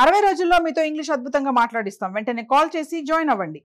60 రోజుల్లో మీతో ఇంగ్లీష్ అద్భుతంగా మాట్లాడిస్తాం. వెంటనే కాల్ చేసి జాయిన్ అవ్వండి.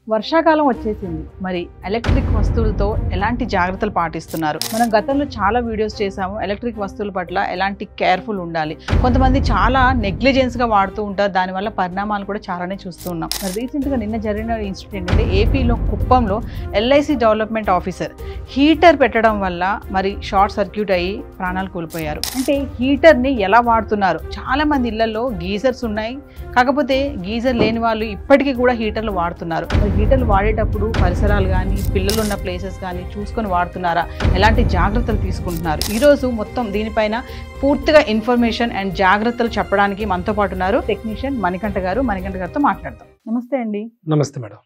వర్షాకాలం వచ్చేసింది. మరి ఎలక్ట్రిక్ వస్తువులతో ఎలాంటి జాగ్రత్తలు పాటిస్తున్నారు? మనం గతంలో చాలా వీడియోస్ చేసాము. ఎలక్ట్రిక్ వస్తువుల పట్ల ఎలాంటి కేర్ఫుల్ ఉండాలి. కొంతమంది చాలా నెగ్లిజెన్స్గా వాడుతూ ఉంటారు. దానివల్ల పరిణామాలు కూడా చాలానే చూస్తూ ఉన్నాం. మరి రీసెంట్గా నిన్న జరిగిన ఇన్సిడెంట్ ఏంటంటే ఏపీలో కుప్పంలో ఎల్ఐసి డెవలప్మెంట్ ఆఫీసర్ హీటర్ పెట్టడం వల్ల మరి షార్ట్ సర్క్యూట్ అయ్యి ప్రాణాలు కోల్పోయారు. అంటే హీటర్ని ఎలా వాడుతున్నారు? చాలా మంది ఇళ్లలో గీజర్స్ ఉన్నాయి. కాకపోతే గీజర్ లేని వాళ్ళు ఇప్పటికీ కూడా హీటర్లు వాడుతున్నారు. హీటర్లు వాడేటప్పుడు పరిసరాలు కానీ పిల్లలు ఉన్న ప్లేసెస్ కానీ చూసుకొని వాడుతున్నారా? ఎలాంటి జాగ్రత్తలు తీసుకుంటున్నారు? ఈరోజు మొత్తం దీనిపైన పూర్తిగా ఇన్ఫర్మేషన్ అండ్ జాగ్రత్తలు చెప్పడానికి మనతో పాటు ఉన్నారు టెక్నీషియన్ మణికంఠ గారు. మణికంఠ గారితో మాట్లాడతాం. నమస్తే అండి. నమస్తే మేడం.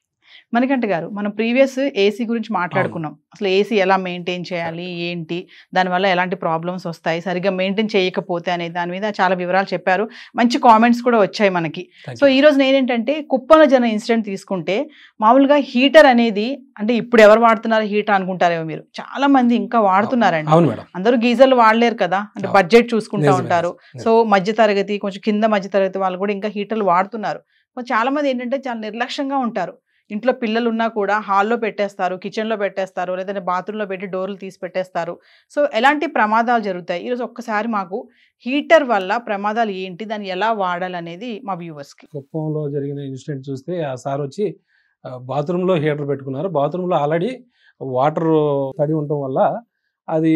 మణికంఠ గారు, మనం ప్రీవియస్ ఏసీ గురించి మాట్లాడుకున్నాం. అసలు ఏసీ ఎలా మెయింటైన్ చేయాలి, ఏంటి, దానివల్ల ఎలాంటి ప్రాబ్లమ్స్ వస్తాయి, సరిగ్గా మెయింటైన్ చేయకపోతే అనే దాని మీద చాలా వివరాలు చెప్పారు. మంచి కామెంట్స్ కూడా వచ్చాయి మనకి. సో ఈ రోజు నేనేంటంటే కుప్పంలో జరిగిన ఇన్సిడెంట్ తీసుకుంటే, మామూలుగా హీటర్ అనేది అంటే ఇప్పుడు ఎవరు వాడుతున్నారు హీటర్ అనుకుంటారేమో మీరు, చాలా మంది ఇంకా వాడుతున్నారండి. అందరూ గీజర్లు వాడలేరు కదా, అంటే బడ్జెట్ చూసుకుంటా ఉంటారు. సో మధ్య తరగతి, కొంచెం కింద మధ్య తరగతి వాళ్ళు కూడా ఇంకా హీటర్లు వాడుతున్నారు. చాలా మంది ఏంటంటే చాలా నిర్లక్ష్యంగా ఉంటారు. ఇంట్లో పిల్లలు ఉన్నా కూడా హాల్లో పెట్టేస్తారు, కిచెన్లో పెట్టేస్తారు, లేదంటే బాత్రూంలో పెట్టి డోర్లు తీసి పెట్టేస్తారు. సో ఎలాంటి ప్రమాదాలు జరుగుతాయి? ఈరోజు ఒక్కసారి మాకు హీటర్ వల్ల ప్రమాదాలు ఏంటి, దాన్ని ఎలా వాడాలనేది మా వ్యూవర్స్కి. కుప్పంలో జరిగిన ఇన్సిడెంట్ చూస్తే ఆ సార్ వచ్చి బాత్రూంలో హీటర్ పెట్టుకున్నారు. బాత్రూంలో ఆల్రెడీ వాటర్ తడి ఉండటం వల్ల అది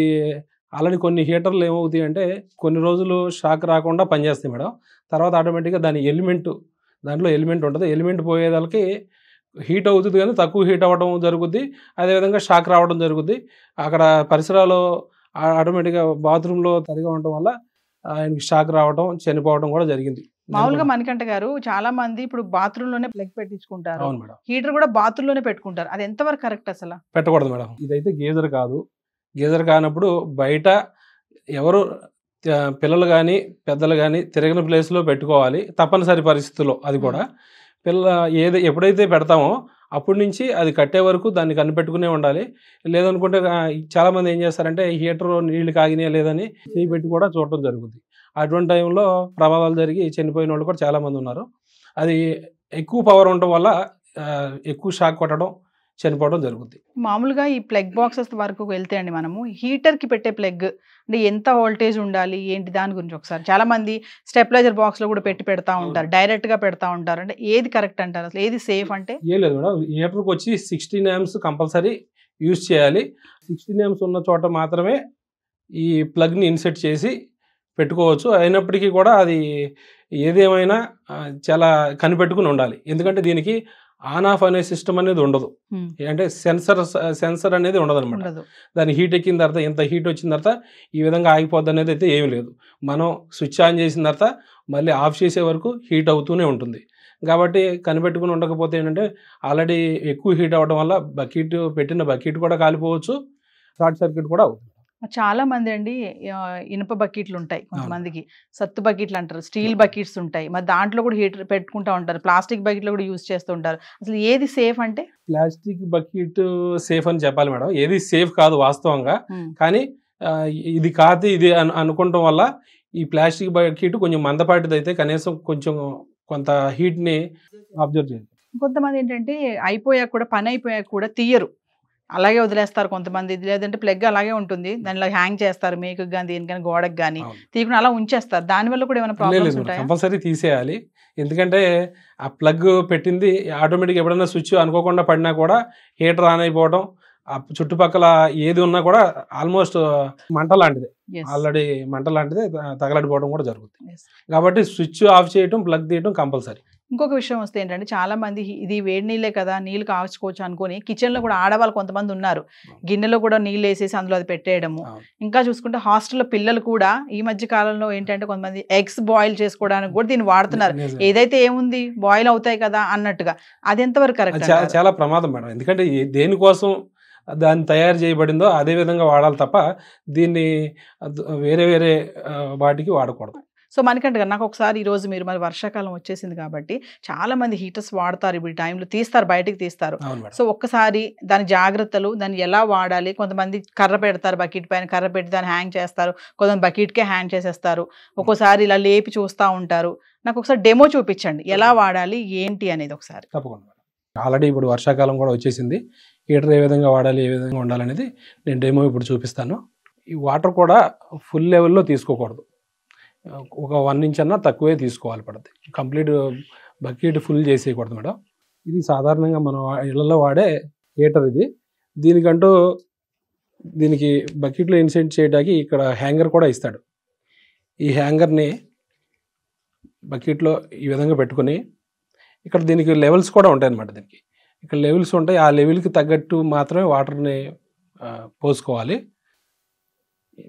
ఆల్రెడీ కొన్ని హీటర్లు ఏమవుతాయి అంటే కొన్ని రోజులు షాక్ రాకుండా పనిచేస్తాయి మేడం. తర్వాత ఆటోమేటిక్గా దాంట్లో ఎలిమెంట్ ఉంటుంది. ఎలిమెంట్ పోయేదానికి హీట్ అవుతుంది కానీ తక్కువ హీట్ అవ్వడం జరుగుద్ది. అదేవిధంగా షాక్ రావడం జరుగుద్ది. అక్కడ పరిసరాలు ఆటోమేటిక్గా బాత్రూంలో తడిగా ఉండటం వల్ల ఆయనకి షాక్ రావడం, చనిపోవడం కూడా జరిగింది. మామూలుగా మణికంఠ గారు, చాలా మంది ఇప్పుడు బాత్రూంలోనే ప్లగ్ పెట్టించుకుంటారు. అవును మేడం. హీటర్ కూడా బాత్రూంలోనే పెట్టుకుంటారు. అది ఎంతవరకు కరెక్ట్? అసలు పెట్టకూడదు మేడం. ఇదైతే గీజర్ కాదు. గీజర్ కానప్పుడు బయట ఎవరు పిల్లలు కానీ పెద్దలు కానీ తిరగని ప్లేస్లో పెట్టుకోవాలి, తప్పనిసరి పరిస్థితుల్లో. అది కూడా ఎప్పుడైతే పెడతామో అప్పటి నుంచి అది కట్టే వరకు దాన్ని కనిపెట్టుకునే ఉండాలి. లేదనుకుంటే చాలామంది ఏం చేస్తారంటే హీటర్ నీళ్లు కాగినాయా లేదని చేయి పెట్టి కూడా చూడటం జరుగుతుంది. అటువంటి టైంలో ప్రమాదాలు జరిగి చనిపోయిన వాళ్ళు కూడా చాలామంది ఉన్నారు. అది ఎక్కువ పవర్ ఉండటం వల్ల ఎక్కువ షాక్ కొట్టడం, చనిపోవడం జరుగుతుంది. మామూలుగా ఈ ప్లగ్ బాక్సెస్ వరకు వెళ్తే అండి, మనము హీటర్కి పెట్టే ప్లగ్ అంటే ఎంత వోల్టేజ్ ఉండాలి ఏంటి, దాని గురించి ఒకసారి. చాలా మంది స్టెబిలైజర్ బాక్స్లో కూడా పెడతా ఉంటారు, డైరెక్ట్గా పెడతా ఉంటారు. అంటే ఏది కరెక్ట్ అంటారు? అసలు ఏది సేఫ్ అంటే? ఏం లేదు మేడం, హీటర్కి వచ్చి 16 amps కంపల్సరీ యూజ్ చేయాలి. 16 amps ఉన్న చోట మాత్రమే ఈ ప్లగ్ని ఇన్సెట్ చేసి పెట్టుకోవచ్చు. అయినప్పటికీ కూడా అది ఏదేమైనా చాలా కనిపెట్టుకుని ఉండాలి. ఎందుకంటే దీనికి ఆన్ ఆఫ్ అనే సిస్టమ్ అనేది ఉండదు. అంటే సెన్సర్ అనేది ఉండదు అనమాట. దాని హీట్ ఎక్కిన తర్వాత, ఎంత హీట్ వచ్చిన తర్వాత ఈ విధంగా ఆగిపోద్ది అనేది అయితే ఏమీ లేదు. మనం స్విచ్ ఆన్ చేసిన తర్వాత మళ్ళీ ఆఫ్ చేసే వరకు హీట్ అవుతూనే ఉంటుంది. కాబట్టి కనిపెట్టుకుని ఉండకపోతే ఏంటంటే ఆల్రెడీ ఎక్కువ హీట్ అవ్వడం వల్ల పెట్టిన బకెట్ కూడా కాలిపోవచ్చు, షార్ట్ సర్క్యూట్ కూడా అవుతుంది. చాలా మంది అండి ఇనుప బకెట్లు ఉంటాయి, కొంతమందికి సత్తు బకెట్లు అంటారు, స్టీల్ బకెట్స్ ఉంటాయి, మరి దాంట్లో కూడా హీటర్ పెట్టుకుంటా ఉంటారు, ప్లాస్టిక్ బకెట్లు కూడా యూజ్ చేస్తూ ఉంటారు. అసలు ఏది సేఫ్ అంటే? ప్లాస్టిక్ బకెట్ సేఫ్ అని చెప్పాలి మేడం. ఏది సేఫ్ కాదు వాస్తవంగా. కానీ ఇది కాదు ఇది అనుకోవటం వల్ల ఈ ప్లాస్టిక్ బకెట్ కొంచెం మందపాటిది అయితే కనీసం కొంత హీట్ని అబ్జర్వ్ చేయాలి. కొంతమంది ఏంటంటే పని అయిపోయాక కూడా తీయరు, అలాగే వదిలేస్తారు కొంతమంది. లేదంటే ప్లగ్ అలాగే ఉంటుంది, దానిలో హ్యాంగ్ చేస్తారు, మేకుకి కానీ దేనికైనా గోడకు కానీ తీయకుండా అలా ఉంచేస్తారు. దానివల్ల కూడా ఏమైనా ప్రాబ్లమ్స్ ఉంటాయా? కంపల్సరీ తీసేయాలి. ఎందుకంటే ఆ ప్లగ్ పెట్టింది ఆటోమేటిక్ ఎప్పుడైనా స్విచ్ అనుకోకుండా పడినా కూడా హీటర్ ఆన్ అయిపోవడం, ఆ చుట్టుపక్కల ఏది ఉన్నా కూడా ఆల్మోస్ట్ మంట లాంటిది, ఆల్రెడీ మంట లాంటిది తగలడిపోవడం కూడా జరుగుతుంది. కాబట్టి స్విచ్ ఆఫ్ చేయడం, ప్లగ్ తీయడం కంపల్సరీ. ఇంకొక విషయం వస్తే ఏంటంటే, చాలా మంది ఇది వేడి నీళ్ళే కదా, నీళ్ళు కాచుకోవచ్చు అనుకుని కిచెన్లో కూడా ఆడవాళ్ళు కొంతమంది ఉన్నారు, గిన్నెలో కూడా నీళ్ళు వేసేసి అందులో అది పెట్టేయడము. ఇంకా చూసుకుంటే హాస్టల్లో పిల్లలు కూడా ఈ మధ్య కాలంలో ఏంటంటే కొంతమంది ఎగ్స్ బాయిల్ చేసుకోవడానికి కూడా దీన్ని వాడుతున్నారు. ఏదైతే ఏముంది బాయిల్ అవుతాయి కదా అన్నట్టుగా. అది ఎంతవరకు కరెక్ట్? చాలా ప్రమాదం మేడం. ఎందుకంటే దేనికోసం దాన్ని తయారు చేయబడిందో అదే విధంగా వాడాలి తప్ప దీన్ని వేరే వాటికి వాడకూడదు. సో మనకంటే కదా నాకు ఒకసారి ఈరోజు మీరు మరి వర్షాకాలం వచ్చేసింది కాబట్టి చాలా మంది హీటర్స్ వాడతారు, ఇప్పుడు ఈ టైంలో తీస్తారు, బయటికి తీస్తారు. సో ఒక్కసారి దాని జాగ్రత్తలు, దాన్ని ఎలా వాడాలి, కొంతమంది కర్ర పెడతారు బకెట్ పైన, కర్ర పెట్టి దాన్ని హ్యాంగ్ చేస్తారు, కొంతమంది బకెట్కే హ్యాంగ్ చేసేస్తారు, ఒక్కోసారి ఇలా లేపి చూస్తూ ఉంటారు. నాకు ఒకసారి డెమో చూపించండి ఎలా వాడాలి ఏంటి అనేది ఒకసారి. తప్పకుండా. ఆల్రెడీ ఇప్పుడు వర్షాకాలం కూడా వచ్చేసింది, హీటర్ ఏ విధంగా వాడాలి, ఏ విధంగా ఉండాలనేది నేను డెమో ఇప్పుడు చూపిస్తాను. ఈ వాటర్ కూడా ఫుల్ లెవెల్లో తీసుకోకూడదు, ఒక 1 ఇంచ్ అన్నా తక్కువే తీసుకోవాలి పడుతుంది. కంప్లీట్ బకెట్ ఫుల్ చేసేయకూడదు మేడం. ఇది సాధారణంగా మనం ఇళ్లలో వాడే హీటర్ ఇది. దీనికి బకెట్లో ఇన్సెంట్ చేయడానికి ఇక్కడ హ్యాంగర్ కూడా ఇస్తాడు. ఈ హ్యాంగర్ని బకెట్లో ఈ విధంగా పెట్టుకుని ఇక్కడ దీనికి లెవెల్స్ కూడా ఉంటాయి అన్నమాట. దీనికి ఇక్కడ లెవెల్స్ ఉంటాయి, ఆ లెవెల్కి తగ్గట్టు మాత్రమే వాటర్ని పోసుకోవాలి.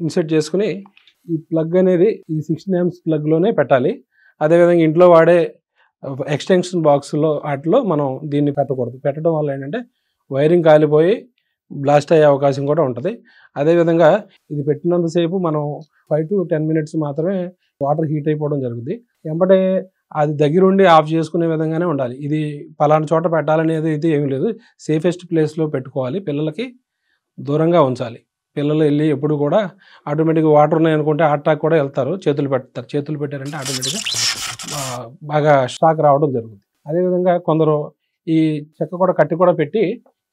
ఇన్సెట్ చేసుకుని ఈ ప్లగ్ అనేది ఈ 16 amps ప్లగ్లోనే పెట్టాలి. అదేవిధంగా ఇంట్లో వాడే ఎక్స్టెన్షన్ బాక్స్లో వాటిలో మనం దీన్ని పెట్టకూడదు. పెట్టడం వల్ల ఏంటంటే వైరింగ్ కాలిపోయి బ్లాస్ట్ అయ్యే అవకాశం కూడా ఉంటుంది. అదేవిధంగా ఇది పెట్టినంతసేపు మనం 5 to 10 minutes మాత్రమే వాటర్ హీట్ అయిపోవడం జరుగుతుంది. వెంబడే అది దగ్గరుండి ఆఫ్ చేసుకునే విధంగానే ఉండాలి. ఇది పలానా చోట పెట్టాలనేది అయితే ఏమీ లేదు, సేఫెస్ట్ ప్లేస్లో పెట్టుకోవాలి, పిల్లలకి దూరంగా ఉంచాలి. పిల్లలు వెళ్ళి ఎప్పుడు కూడా ఆటోమేటిక్గా వాటర్ ఉన్నాయనుకుంటే అటాక్ కూడా వెళ్తారు, చేతులు పెట్టారంటే ఆటోమేటిక్గా బాగా షాక్ రావడం జరుగుతుంది. అదేవిధంగా కొందరు ఈ కట్టె కూడా పెట్టి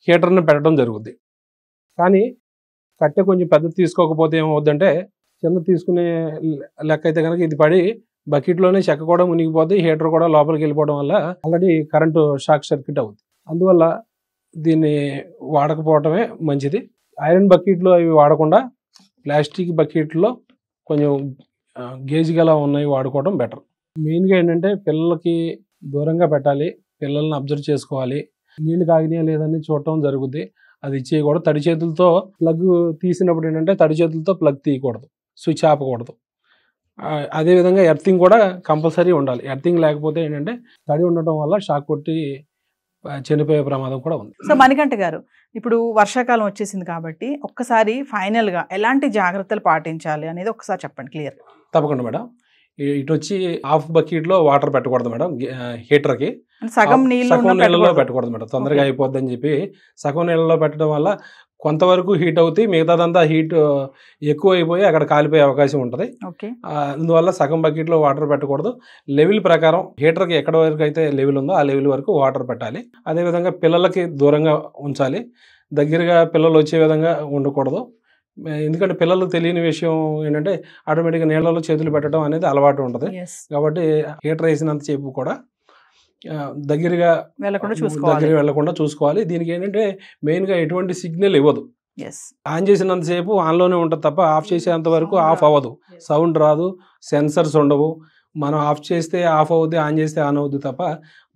హీటర్ని పెట్టడం జరుగుద్ది. కానీ కట్టె కొంచెం పెద్ద తీసుకోకపోతే ఏమవుద్దంటే, చిన్న తీసుకునే లెక్క అయితే కనుక ఇది పడి బకెట్లోనే చెక్క కూడా మునిగిపోతే హీటర్ కూడా లోపలికి వెళ్ళిపోవడం వల్ల ఆల్రెడీ కరెంటు షాక్ సర్క్యూట్ అవుతుంది. అందువల్ల దీన్ని వాడకపోవటమే మంచిది. ఐరన్ బకెట్లో అవి వాడకుండా ప్లాస్టిక్ బకెట్లో కొంచెం గేజ్ గల ఉన్నవి వాడుకోవడం బెటర్. మెయిన్గా ఏంటంటే పిల్లలకి దూరంగా పెట్టాలి, పిల్లల్ని అబ్జర్వ్ చేసుకోవాలి, నీళ్ళు కాగినాయా లేదని చూడటం జరుగుద్ది. అది ఇచ్చేయకూడదు. తడి చేతులతో ప్లగ్ తీసినప్పుడు ఏంటంటే తడి చేతులతో ప్లగ్ తీయకూడదు, స్విచ్ ఆపకూడదు. అదేవిధంగా ఎర్తింగ్ కూడా కంపల్సరీ ఉండాలి. ఎర్తింగ్ లేకపోతే ఏంటంటే తడి ఉండటం వల్ల షాక్ కొట్టి చనిపోయే ప్రమాదం కూడా ఉంది. సో మణికంఠ గారు, ఇప్పుడు వర్షాకాలం వచ్చేసింది కాబట్టి ఒక్కసారి ఫైనల్గా ఎలాంటి జాగ్రత్తలు పాటించాలి అనేది ఒకసారి చెప్పండి క్లియర్. తప్పకుండా మేడం. ఇటు వచ్చి హాఫ్ బకెట్లో వాటర్ పెట్టకూడదు మేడం. హీటర్కి సగం నీళ్ళలో పెట్టకూడదు మేడం, తొందరగా అయిపోద్దని చెప్పి సగం నీళ్ళలో పెట్టడం వల్ల కొంతవరకు హీట్ అవుతాయి, మిగతాదంతా హీట్ ఎక్కువ అయిపోయి అక్కడ కాలిపోయే అవకాశం ఉంటుంది. అందువల్ల సగం బకెట్లో వాటర్ పెట్టకూడదు. లెవెల్ ప్రకారం హీటర్కి ఎక్కడ వరకు అయితే లెవెల్ ఉందో ఆ లెవెల్ వరకు వాటర్ పెట్టాలి. అదేవిధంగా పిల్లలకి దూరంగా ఉంచాలి, దగ్గరగా పిల్లలు వచ్చే విధంగా ఉండకూడదు. ఎందుకంటే పిల్లలకు తెలియని విషయం ఏంటంటే ఆటోమేటిక్గా నీళ్ళలో చేతులు పెట్టడం అనేది అలవాటు ఉంటుంది. కాబట్టి హీటర్ వేసినంత సేపు కూడా దగ్గరగా వెళ్లకుండా చూసుకోవాలి. దీనికి ఏంటంటే మెయిన్గా ఎటువంటి సిగ్నల్ ఇవ్వదు. ఆన్ చేసినంతసేపు ఆన్లోనే ఉంటుంది తప్ప ఆఫ్ చేసేంత వరకు ఆఫ్ అవ్వదు, సౌండ్ రాదు, సెన్సర్స్ ఉండవు. మనం ఆఫ్ చేస్తే ఆఫ్ అవుద్ది, ఆన్ చేస్తే ఆన్ అవుద్ది తప్ప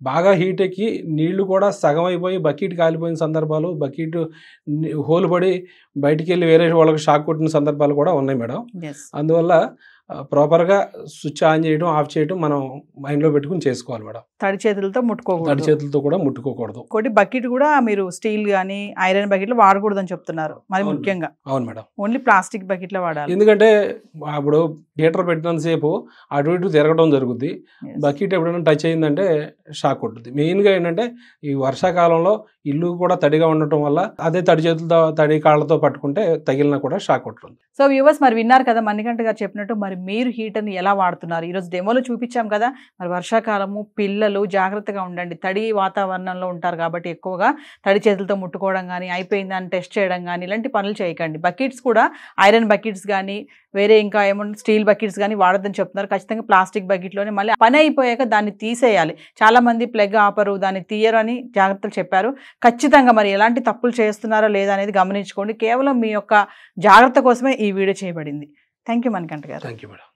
బాగా హీట్ ఎక్కి నీళ్లు కూడా సగం అయిపోయి బకెట్ కాలిపోయిన సందర్భాలు, బకెట్ హోల్ పడి బయటికి వెళ్ళి వేరే వాళ్ళకి షాక్ కొట్టిన సందర్భాలు కూడా ఉన్నాయి మేడం. అందువల్ల ప్రాపర్గా స్విచ్ ఆన్ చేయడం, ఆఫ్ చేయడం మనం మైండ్లో పెట్టుకుని చేసుకోవాలి మేడం. తడి చేతులతో కూడా ముట్టుకోకూడదు. ఒకటి బకెట్ కూడా మీరు స్టీల్ కానీ ఐరన్ బకెట్లు వాడకూడదు అని చెప్తున్నారు మరి ముఖ్యంగా. అవును మేడం, ఓన్లీ ప్లాస్టిక్ బకెట్లో వాడాలి. ఎందుకంటే అప్పుడు హీటర్ పెట్టినంతసేపు అటు ఇటు తిరగడం జరుగుద్ది, బకెట్ ఎప్పుడైనా టచ్ అయిందంటే షాక్ కొట్టుద్ది. మెయిన్గా ఏంటంటే ఈ వర్షాకాలంలో ఇల్లు కూడా తడిగా ఉండటం వల్ల అదే తడి చేతులతో తడి కాళ్ళతో పట్టుకుంటే తగిలినా కూడా షాక్ కొట్టుతుంది. సో వ్యూవర్స్ మరి విన్నారు కదా మణికంఠ గారు చెప్పినట్టు, మరి మీరు హీటర్ని ఎలా వాడుతున్నారు ఈరోజు డెమోలో చూపించాం కదా. మరి వర్షాకాలము పిల్లలు జాగ్రత్తగా ఉండండి, తడి వాతావరణంలో ఉంటారు కాబట్టి ఎక్కువగా తడి చేతులతో ముట్టుకోవడం కానీ, అయిపోయిందని టెస్ట్ చేయడం కానీ ఇలాంటి పనులు చేయకండి. బకెట్స్ కూడా ఐరన్ బకెట్స్ కానీ వేరే ఇంకా ఏమన్నా స్టీల్ బకెట్స్ కానీ వాడద్దని చెప్తున్నారు. ఖచ్చితంగా ప్లాస్టిక్ బకెట్లోనే మళ్ళీ పని అయిపోయాక దాన్ని తీసేయాలి. చాలా మంది ప్లగ్ ఆపరు, దాన్ని తీయరు అని జాగ్రత్తలు చెప్పారు. ఖచ్చితంగా మరి ఎలాంటి తప్పులు చేస్తున్నారో లేదా అనేది గమనించుకోండి. కేవలం మీ యొక్క జాగ్రత్త కోసమే ఈ వీడియో చేయబడింది. థ్యాంక్ యూ మణికంఠ గారు. Thank you madam.